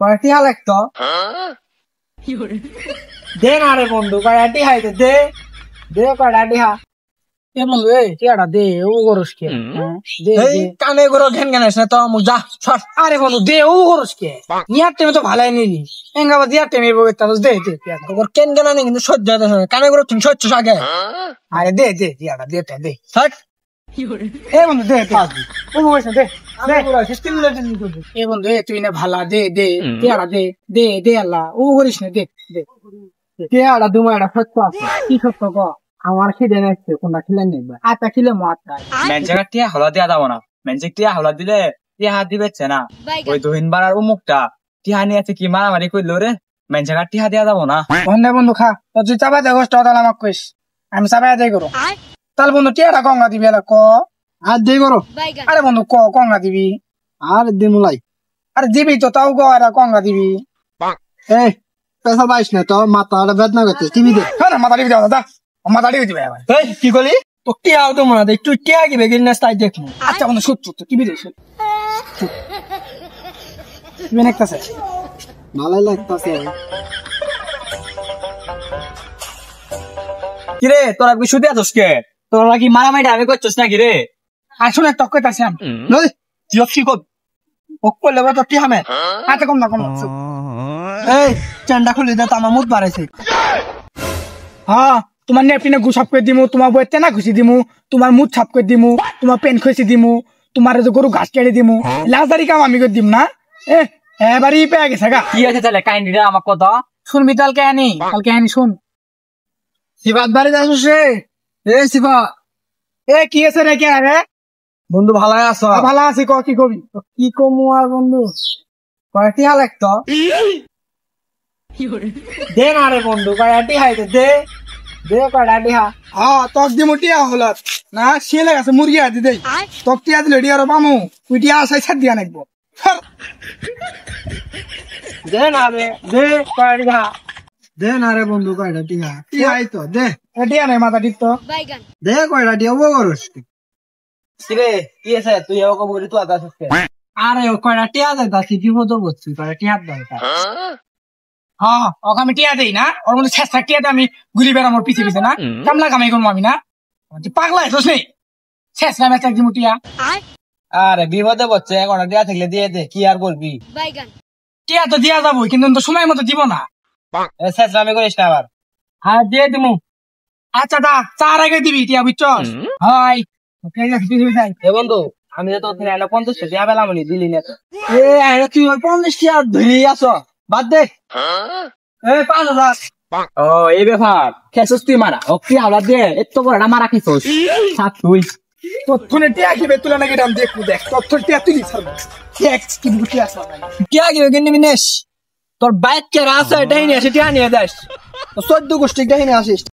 কয়টি হাল একটো দে না রে বন্ধু কয়টি হাইতে দে দে কয়টি হা এ বন্ধু এই টিয়াটা দে ও করস কে দে এই কানে গরো ঘেন ঘেন না তো মু যা সর আরে বন্ধু দে ও করস কে নিয়ার টাইমে তো ভালাই নিলি এঙ্গাবা দিয়ার টাইমে বইতা দে দে তোর কেন কেন নি কিন্তু সহ্য হতে কানে গরো তুমি সহ্য আগে আরে দে দে টিয়াটা দে দে থাক এ বন্ধু দে পাস দি ও বইছ দে দে পুরো সিস্টেম লেটে নি করবি এ বন্ধু এ তুই না ভালা দে দে টিয়াটা দে দে দে আল্লাহ ও করিস না দে দে টিয়াটা দুমাটা সত্য আছে কি সত্য ক আমার খিদে নাইছে কোনটা খিলেন নেই আটা খিলে মাত নাই মেনজাকা টিয়া হলা দিয়া দাও না মেনজাক টিয়া হলা দিলে টিয়া হাত দিবেছে না ওই দুহিন বারার উমুকটা টিয়া নিয়ে আছে কি মারামারি কইলো রে মেনজাকা টিয়া দিয়া দাও না বন্ধু বন্ধু খা তো তুই চাবা দে গোষ্ঠ তাহলে আমাকে কইস আমি চাবা যাই করো তাহলে বন্ধু টিয়াটা গঙ্গা দিবি এলা ক আর দে করো আরে বন্ধু ক গঙ্গা দিবি আর দিমুলাই আরে দিবি তো তাও গো আর গঙ্গা দিবি এই পেশা বাইস না তো মাথাটা বেদনা করতে টিভি দে হ্যাঁ মাথা টিভি দাও দাদা মাথা টিভি দিবে আবার এই কি কলি তো টিয়াও তো মনে একটু টিয়া কি বেগিন না তাই দেখো আচ্ছা বন্ধু সত্য তো টিভি দে টিভি দেখতেছে ভালোই লাগতেছে কিরে তোরা কি শুতে আছিস কে তোরা কি মারামারি আমি করছিস নাকি রে আসলে টক কইতাছি আমি নই তুই কি কর ওক করলে তো টিয়া মে আচ্ছা কম না এই চান্ডা খুলে দে তো আমার মুখ বাড়াইছে হ্যাঁ তোমার নেপিনে গুসাপ করে দিমু তোমার বইতে না ঘুষি দিমু তোমার মুখ ছাপ করে দিমু তোমার পেন খসি দিমু তোমার গরু ঘাস কেটে দিমু লাজারি কাম আমি করে দিম না এবারই পেয়ে গেছে গা কি আছে তাহলে কাহিনীটা আমার কত শুনবি কালকে আনি শুন শিবাত বাড়ি যাস রে এ শিবা এ কি আছে রে কে রে বন্ধু ভালো আছো ভালো আছি ক কি কবি কি কমু আর বন্ধু কয়টি হাল একটো দে না রে বন্ধু কয়টি হাইতে দে দে কয়টি হা হ্যাঁ তক দি মুটিয়া হলত না শিলে গেছে মুরগি আদি দেই তক টিয়া দিলে ডিয়ার পামু কুইটিয়া আসাই ছাড় দিয়া নাকবো দে না রে দে কয়টি হা দে না রে বন্ধু কয়টা টিয়া টিয়া আইতো দে টিয়া নাই মাথা ঠিক তো দে কয়টা টিয়া ও করস কিরে কি আছে তুই এও কব করে তুই আদাস আরে ও কয়টা টিয়া দেয় তা বিপদ বলছি কয়টা টিয়া দরকার হ্যাঁ ওকে আমি টিয়া দেই না ওর মধ্যে শেষটা টিয়া আমি ঘুরি বেড়াম ওর পিছিয়ে পিছিয়ে না কামলা কামাই করবো আমি না পাগলা হইতোস নেই শেষ না ম্যাচ একদিন টিয়া আরে বিপদে বলছে এখন টিয়া থাকলে দিয়ে দে কি আর বলবি টিয়া তো দিয়া যাবো কিন্তু তো সময় মতো দিব না শেষ নামে করিস না আবার হ্যাঁ দিয়ে দিমু আচ্ছা দা চার আগে দিবি টিয়া বুঝছস হয় এ বন্ধু আমি তো তোর 50 টাকা পেলাম দিলি না এ তুই 50 টাকা ধরে আছো বাদ দে 5,000 ও এই ব্যাপার খেসস তুই মারা ও কি হাওলা দিয়ে এত বড় না মারা খেসস সাত তুই তথ্যনে টিয়া কিবে তুলে নাকি দাম দেখু দেখ তথ্য টিয়া তুলি ছাড়ব দেখ কি বুটি আছে টিয়া কিবে কিনে বিনেশ তোর বাইক কে রাস্তা এটাই নিয়ে আসে টিয়া নিয়ে যাস 14 গোষ্ঠী এটাই নিয়ে আসিস